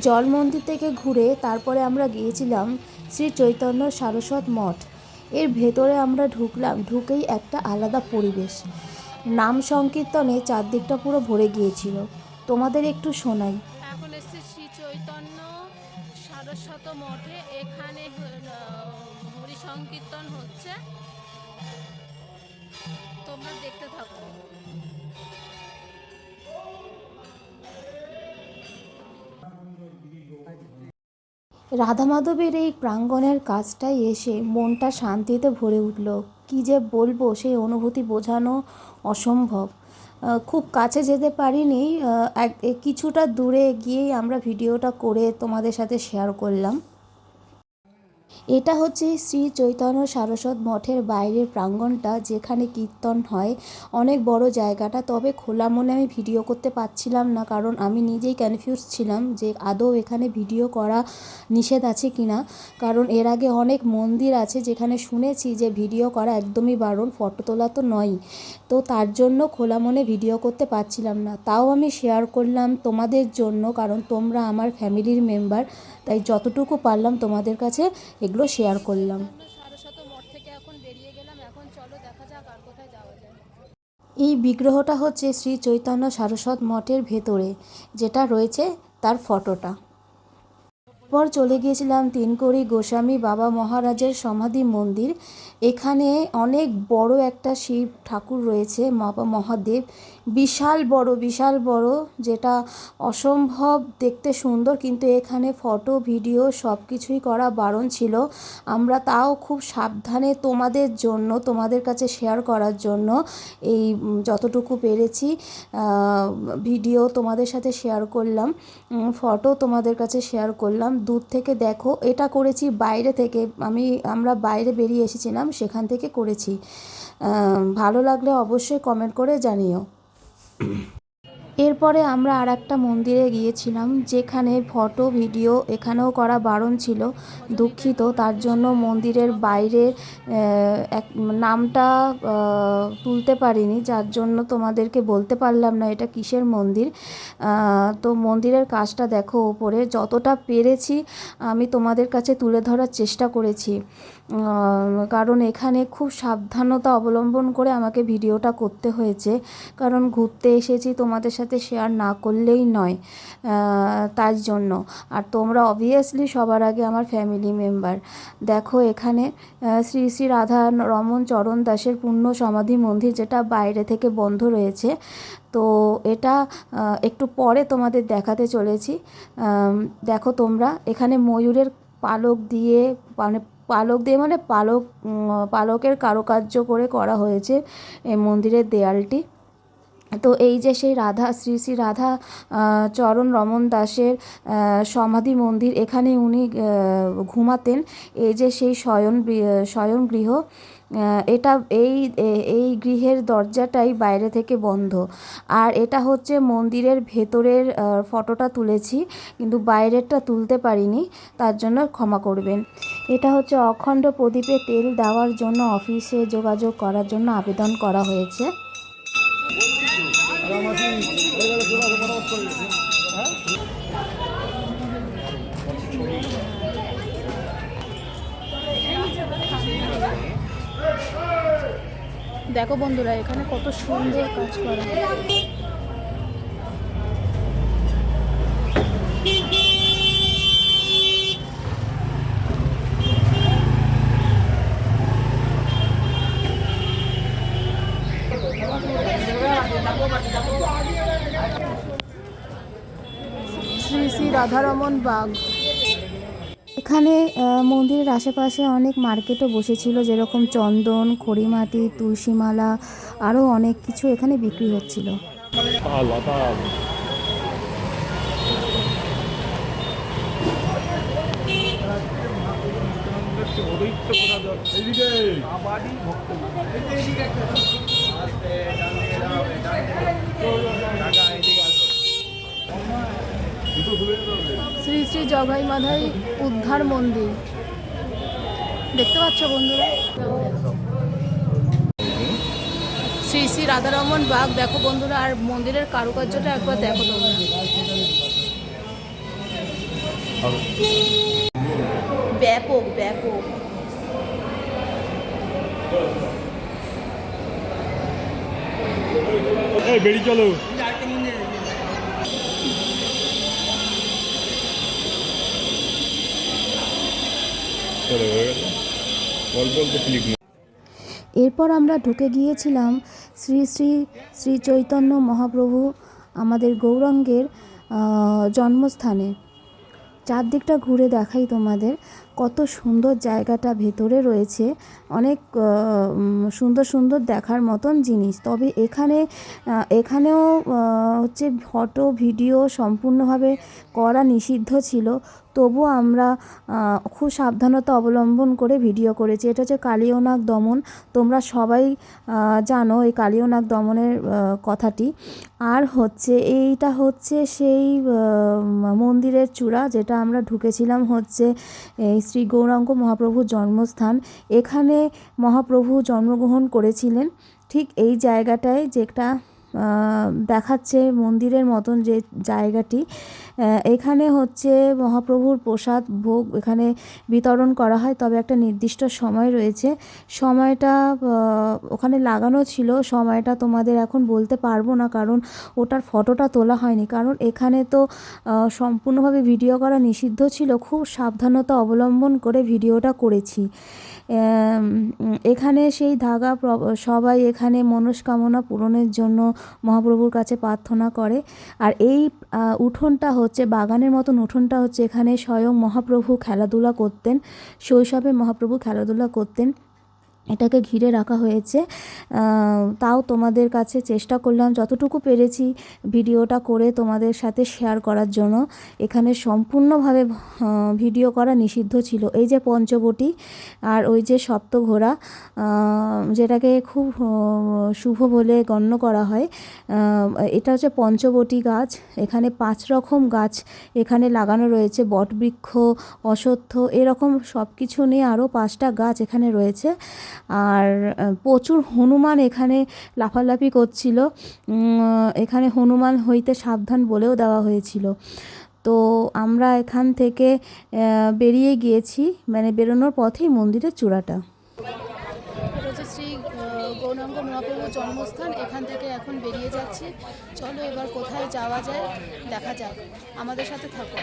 জল মন্দির থেকে ঘুরে তারপরে আমরা গিয়েছিলাম শ্রী চৈতন্য সারস্বত মঠ। এর ভেতরে আমরা ঢুকলাম, ঢুকেই একটা আলাদা পরিবেশ। নাম সংকীর্তনে চারদিকটা পুরো ভরে গিয়েছিল। তোমাদের একটু শোনাই। এখন এসেছে শ্রী চৈতন্য সারস্বত মঠে। এখানে হরি সংকীর্তন হচ্ছে, তোমরা দেখতে থাকো। রাধা মাধবের এই প্রাঙ্গণের কাজটায় এসে মনটা শান্তিতে ভরে উঠল। কী যে বলবো, সেই অনুভূতি বোঝানো অসম্ভব। খুব কাছে যেতে পারিনি, কিছুটা দূরে গিয়েই আমরা ভিডিওটা করে তোমাদের সাথে শেয়ার করলাম। এটা হচ্ছে শ্রী চৈতন্য সারস্বত মঠের বাইরের প্রাঙ্গণটা, যেখানে কীর্তন হয়। অনেক বড় জায়গাটা, তবে খোলা মনে আমি ভিডিও করতে পারছিলাম না, কারণ আমি নিজেই কনফিউজ ছিলাম যে আদৌ এখানে ভিডিও করা নিষেধ আছে কি না। কারণ এর আগে অনেক মন্দির আছে যেখানে শুনেছি যে ভিডিও করা একদমই বারণ, ফটো তোলা তো নয়। তো তার জন্য খোলা মনে ভিডিও করতে পারছিলাম না। তাও আমি শেয়ার করলাম তোমাদের জন্য, কারণ তোমরা আমার ফ্যামিলির মেম্বার, তাই যতটুকু পারলাম তোমাদের কাছে এগুলো শেয়ার করলাম। সারস্বত মঠ থেকে এখন বেরিয়ে গেলাম। এখন চলো দেখা যাক আর কোথায় যাওয়া যায়। এই বিগ্রহটা হচ্ছে শ্রী চৈতন্য সারস্বত মঠের ভেতরে যেটা রয়েছে তার ফটোটা। পর চলে গিয়েছিলাম তিনকড়ি গোস্বামী বাবা মহারাজের সমাধি মন্দির। এখানে অনেক বড় একটা শিব ঠাকুর রয়েছে, বাবা মহাদেব। বিশাল বড়, যেটা অসম্ভব দেখতে সুন্দর, কিন্তু এখানে ফটো ভিডিও সব কিছুই করা বারণ ছিল। আমরা তাও খুব সাবধানে তোমাদের কাছে শেয়ার করার জন্য এই যতটুকু পেরেছি ভিডিও তোমাদের সাথে শেয়ার করলাম, ফটো তোমাদের কাছে শেয়ার করলাম। দূর থেকে দেখো, এটা করেছি বাইরে থেকে, আমরা বাইরে বেরিয়ে এসেছিলাম, সেখান থেকে করেছি। ভালো লাগলে অবশ্যই কমেন্ট করে জানিও। এরপরে আমরা আর একটা মন্দিরে গিয়েছিলাম, যেখানে ফটো ভিডিও এখানেও করা বারণ ছিল। দুঃখিত, তার জন্য মন্দিরের বাইরে নামটা তুলতে পারিনি, যার জন্য তোমাদেরকে বলতে পারলাম না এটা কিসের মন্দির। তো মন্দিরের কাজটা দেখো ওপরে, যতটা পেরেছি আমি তোমাদের কাছে তুলে ধরার চেষ্টা করেছি, কারণ এখানে খুব সাবধানতা অবলম্বন করে আমাকে ভিডিওটা করতে হয়েছে, কারণ ঘুরতে এসেছি, তোমাদের সাথে শেয়ার না করলেই নয়, তার জন্য। আর তোমরা অবভিয়াসলি সবার আগে আমার ফ্যামিলি মেম্বার। দেখো এখানে শ্রী শ্রী রাধা রমন চরণ দাসের পূর্ণ সমাধি মন্দির, যেটা বাইরে থেকে বন্ধ রয়েছে। তো এটা একটু পরে তোমাদের দেখাতে চলেছি। দেখো তোমরা, এখানে ময়ূরের পালক দিয়ে পালকের কারুকার্য করে করা হয়েছে এই মন্দিরের দেয়ালটি। তো এই যে সেই শ্রী শ্রী রাধা চরণ রমন দাসের সমাধি মন্দির, এখানে উনি ঘুমাতেন। এই যে সেই শয়ন গৃহ, এটা এই গৃহের দরজাটাই বাইরে থেকে বন্ধ। আর এটা হচ্ছে মন্দিরের ভেতরের ফটোটা তুলেছি, কিন্তু বাইরেরটা তুলতে পারিনি, তার জন্য ক্ষমা করবেন। এটা হচ্ছে অখণ্ড প্রদীপে তেল দেওয়ার জন্য অফিসে যোগাযোগ করার জন্য আবেদন করা হয়েছে। দেখো বন্ধুরা, এখানে কত সুন্দর কাজ করা। শ্রী শ্রী রাধারমন বাগ। এখানে মন্দিরের আশেপাশে অনেক মার্কেটও বসেছিল, যেরকম চন্দন, খড়িমাটি, তুলসীমালা, আরও অনেক কিছু এখানে বিক্রি হচ্ছিল। শ্রী শ্রী জগাই মাধাই উদ্ধার মন্দির দেখতে পাচ্ছ বন্ধুরা। শ্রী শ্রী রাধারমন বাগ দেখো বন্ধুরা, আর মন্দিরের কারুকার্যটা একবার দেখো তোমরা। ব্যাপক ব্যাপক। বেরিয়ে চলো। অল্প অল্প ক্লিক। এরপর আমরা ঢুকে গিয়েছিলাম শ্রী শ্রী শ্রী চৈতন্য মহাপ্রভু আমাদের গৌরাঙ্গের জন্মস্থানে। চারদিকটা ঘুরে দেখাই তোমাদের, কত সুন্দর জায়গাটা ভেতরে রয়েছে, অনেক সুন্দর সুন্দর দেখার মতন জিনিস। তবে এখানেও হচ্ছে ফটো ভিডিও সম্পূর্ণভাবে করা নিষিদ্ধ ছিল, তবু আমরা খুব সাবধানতা অবলম্বন করে ভিডিও করেছি। এটা হচ্ছে কালীয়নাগ দমন, তোমরা সবাই জানো এই কালীয়নাগ দমনের কথাটি। আর হচ্ছে এইটা হচ্ছে সেই মন্দিরের চূড়া যেটা আমরা ঢুকেছিলাম, হচ্ছে এই শ্রী গৌরাঙ্গ মহাপ্রভুর জন্মস্থান। এখানে মহাপ্রভু জন্মগ্রহণ করেছিলেন, ঠিক এই জায়গাটায় যেটা দেখাচ্ছে মন্দিরের মতন যে জায়গাটি। এখানে হচ্ছে মহাপ্রভুর প্রসাদ ভোগ এখানে বিতরণ করা হয়, তবে একটা নির্দিষ্ট সময় রয়েছে। সময়টা ওখানে লাগানো ছিল, সময়টা তোমাদের এখন বলতে পারবো না, কারণ ওটার ফটোটা তোলা হয়নি। কারণ এখানে তো সম্পূর্ণভাবে ভিডিও করা নিষিদ্ধ ছিল, খুব সাবধানতা অবলম্বন করে ভিডিওটা করেছি। এখানে সেই ধাগা সবাই এখানে মনস্কামনা পূরণের জন্য মহাপ্রভুর কাছে প্রার্থনা করে। আর এই উঠোনটা হচ্ছে বাগানের মতন, উঠোনটা হচ্ছে এখানে স্বয়ং মহাপ্রভু খেলাধুলা করতেন, শৈশবে মহাপ্রভু খেলাধুলা করতেন, এটাকে ঘিরে রাখা হয়েছে। তাও তোমাদের কাছে চেষ্টা করলাম যতটুকু পেরেছি ভিডিওটা করে তোমাদের সাথে শেয়ার করার জন্য। এখানে সম্পূর্ণভাবে ভিডিও করা নিষিদ্ধ ছিল। এই যে পঞ্চবটী আর ওই যে সপ্তঘোড়া, যেটাকে খুব শুভ বলে গণ্য করা হয়, এটা হচ্ছে পঞ্চবটী গাছ। এখানে 5 রকম গাছ এখানে লাগানো রয়েছে, বটবৃক্ষ, অশ্বত্থ, এরকম সব কিছু নিয়ে আরও 5টা গাছ এখানে রয়েছে। আর প্রচুর হনুমান এখানে লাফালাফি করছিল, এখানে হনুমান হইতে সাবধান বলেও দেওয়া হয়েছিল। তো আমরা এখান থেকে বেরিয়ে গিয়েছি, মানে বেরোনোর পথেই মন্দিরের চূড়াটা। এটা হচ্ছে শ্রী গৌরাঙ্গ মহাপ্রভুর জন্মস্থান, এখান থেকে এখন বেরিয়ে যাচ্ছি। চলো এবার কোথায় যাওয়া যায় দেখা যাক, আমাদের সাথে থাকো।